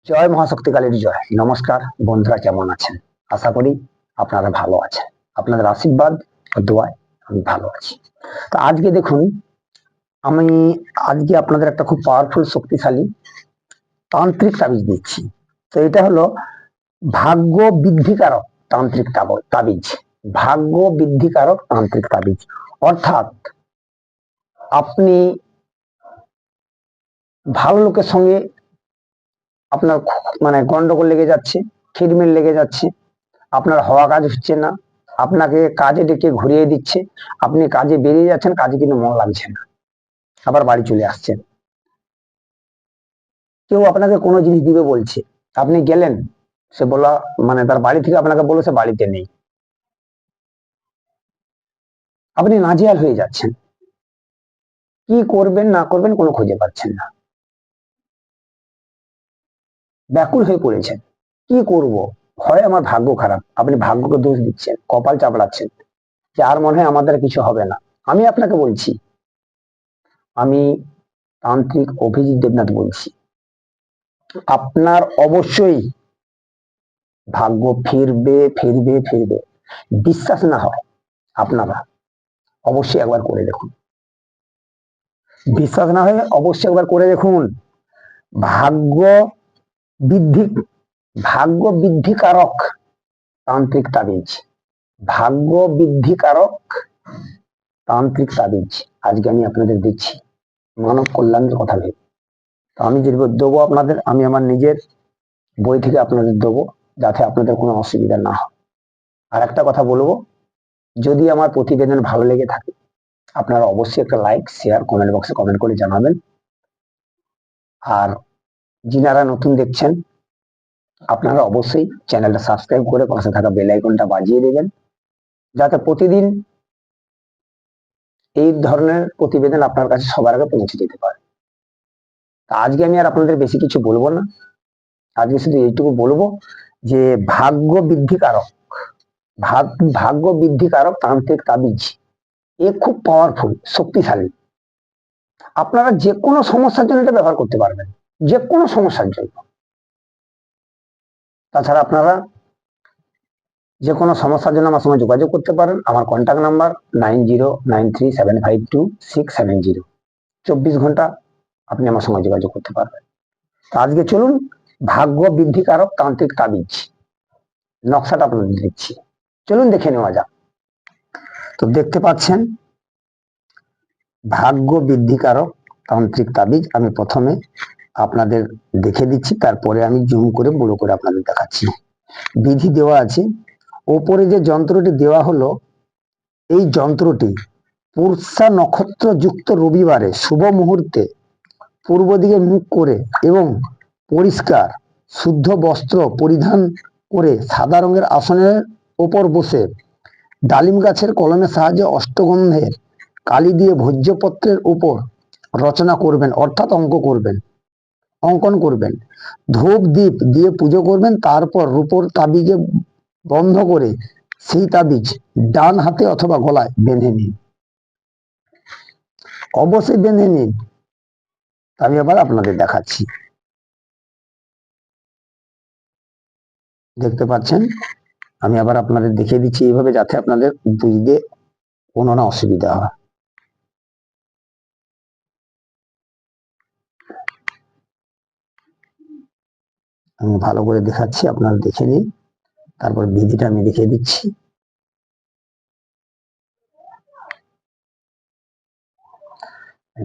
জয় মহাশক্তিকালীর জয়। নমস্কার বন্ধুরা, কেমন আছেন? আশা করি আপনারা ভালো আছেন। আপনাদের আশীর্বাদ ও দোয়ায় আমি ভালো আছি। তো আজকে দেখুন, আমি আজকে আপনাদের একটা খুব পাওয়ারফুল শক্তিশালী তান্ত্রিক তাবিজ দিচ্ছি। তো এটা হলো ভাগ্য বৃদ্ধিকারক তান্ত্রিক তাবিজ। ভাগ্য বৃদ্ধিকারক তান্ত্রিক তাবিজ অর্থাৎ আপনি ভালো লোকের সঙ্গে আপনার মানে গন্ডগোল লেগে যাচ্ছে, খিটমিট লেগে যাচ্ছে, আপনার হওয়া কাজ হচ্ছে না, আপনাকে কাজে ডেকে ঘুরিয়ে দিচ্ছে, আপনি কাজে বেরিয়ে যাচ্ছেন, কাজে কিন্তু মন লাগছে না, আবার বাড়ি চলে আসছেন। কেউ আপনাকে কোনো জিনিস দিবে বলছে, আপনি গেলেন, সে বলা মানে তার বাড়ি থেকে আপনাকে বলে সে বাড়িতে নেই, আপনি নাজেহাল হয়ে যাচ্ছেন, কি করবেন না করবেন কোনো খুঁজে পাচ্ছেন না, ব্যাকুল হয়ে পড়েছেন, কি করব, হয় আমার ভাগ্য খারাপ, আপনি ভাগ্যকে দোষ দিচ্ছেন, কপাল চাপড়াচ্ছেন যে আর মনে হয় আমাদের কিছু হবে না। আমি আপনাকে বলছি, আমি তান্ত্রিক অভিজিৎ দেবনাথ বলছি, আপনার অবশ্যই ভাগ্য ফিরবে ফিরবে ফিরবে। বিশ্বাস না হয় আপনারা অবশ্যই একবার করে দেখুন, বিশ্বাস না হয় অবশ্যই একবার করে দেখুন। ভাগ্য বৃদ্ধি ভাগ্য বৃদ্ধিকারক তান্ত্রিক তাবিজ, ভাগ্য বৃদ্ধিকারক তান্ত্রিক তাবিজ আজকে আমি আপনাদের দিচ্ছি মানব কল্যাণের কথা ভেবে। তো আমি যে দেবো আপনাদের, আমি আমার নিজের বই থেকে আপনাদের দেবো, যাতে আপনাদের কোনো অসুবিধা না হয়। আর একটা কথা বলবো, যদি আমার প্রতিবেদন ভালো লেগে থাকে আপনারা অবশ্যই একটা লাইক শেয়ার কমেন্ট বক্সে কমেন্ট করে জানাবেন। আর যিনারা নতুন দেখছেন আপনারা অবশ্যই চ্যানেলটা সাবস্ক্রাইব করে পাশে থাকা বেল আইকনটা বাজিয়ে দেবেন, যাতে প্রতিদিন এই ধরনের প্রতিবেদন আপনার কাছে সবার আগে পৌঁছে যেতে পারে। তা আজকে আমি আর আপনাদের বেশি কিছু বলবো না, আজকে শুধু এইটুকু বলবো যে ভাগ্য বৃদ্ধিকারক ভাগ্য বৃদ্ধিকারক তান্ত্রিক তাবিজ এ খুব পাওয়ারফুল, শক্তিশালী। আপনারা যে কোনো সমস্যার জন্য এটা ব্যবহার করতে পারবেন, যে কোনো সমস্যার জন্য। তাছাড়া আপনারা যে কোনো সমস্যার জন্য আমার সঙ্গে যোগাযোগ করতে পারেন। আমার কন্ট্যাক্ট নাম্বার 9093752670। 24 ঘন্টা আপনি আমার সঙ্গে যোগাযোগ করতে পারবেন। তো আজকে চলুন ভাগ্য বৃদ্ধিকারক তান্ত্রিক তাবিজ নকশাটা আপনাদের দিচ্ছি, চলুন দেখে নেওয়া যাক। তো দেখতে পাচ্ছেন ভাগ্য বৃদ্ধিকারক তান্ত্রিক তাবিজ আমি প্রথমে আপনাদের দেখে দিচ্ছি, তারপরে আমি জুম করে বড় করে আপনাদের দেখাচ্ছি। বিধি দেওয়া আছে, ওপরে যে যন্ত্রটি দেওয়া হলো এই যন্ত্রটি পূর্ষা নক্ষত্র যুক্ত রবিবারে শুভ মুহূর্তে পূর্ব দিকে মুখ করে এবং পরিষ্কার শুদ্ধ বস্ত্র পরিধান করে সাদা রঙের আসনের ওপর বসে ডালিম গাছের কলমের সাহায্যে অষ্টগন্ধের কালি দিয়ে ভোজ্যপত্রের উপর রচনা করবেন, অর্থাৎ অঙ্কন করবেন, ধূপ দ্বীপ দিয়ে পুজো করবেন। তারপর রূপোর তাবিজে বন্ধ করে সেই তাবিজ ডান হাতে অথবা গলায় বেঁধে নিন, অবশ্যই বেঁধে নিন। আমি আবার আপনাদের দেখাচ্ছি, দেখতে পাচ্ছেন আমি আবার আপনাদের দেখিয়ে দিচ্ছি এইভাবে, যাতে আপনাদের বুঝতে কোনো না অসুবিধা হয়। আমি ভালো করে দেখাচ্ছি, আপনারা দেখে নিন, তারপর বিধিটা আমি দেখিয়ে দিচ্ছি।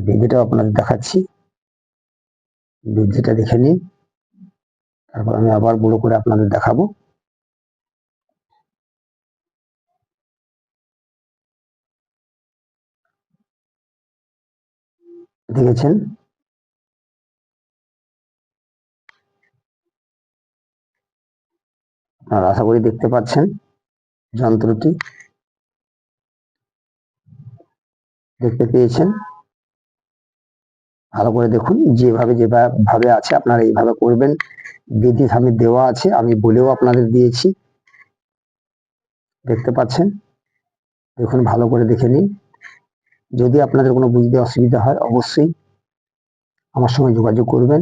বিধিটা আপনাদের দেখাচ্ছি, বিধিটা দেখে নিন, তারপর আমি আবার বড় করে আপনাদের দেখাবো। দেখেছেন? আপনারা আশা করি দেখতে পাচ্ছেন যন্ত্রটি, দেখতে পেয়েছেন? ভালো করে দেখুন, যেভাবে আছে আপনারা এইভাবে করবেন। বিধি আমি দেওয়া আছে, আমি বলেও আপনাদের দিয়েছি, দেখতে পাচ্ছেন? দেখুন ভালো করে দেখে নিন। যদি আপনাদের কোনো বুঝতে অসুবিধা হয় অবশ্যই আমার সঙ্গে যোগাযোগ করবেন।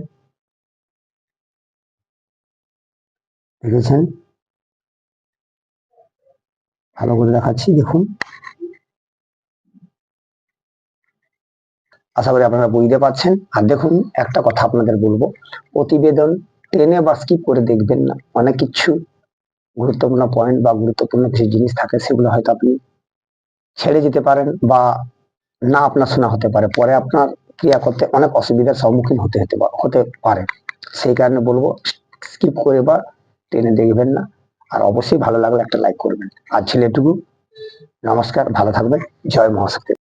দেখেছেন? ভালো করে দেখাচ্ছি, দেখুন। আশা করি আপনারা বুঝতে পারছেন। আর দেখুন, একটা কথা আপনাদের বলবো, প্রতিবেদন টেনে বা স্কিপ করে দেখবেন না। অনেক কিছু গুরুত্বপূর্ণ পয়েন্ট বা গুরুত্বপূর্ণ কিছু জিনিস থাকে, সেগুলো হয়তো আপনি ছেড়ে যেতে পারেন বা না আপনার শোনা হতে পারে, পরে আপনার ক্রিয়া করতে অনেক অসুবিধার সম্মুখীন হতে পারে। সেই কারণে বলবো, স্কিপ করে বা টেনে দেখবেন না। আর অবশ্যই ভালো লাগলে একটা লাইক করবেন। আর ছেলেটুকু, নমস্কার, ভালো থাকবেন। জয় মহাশক্তি।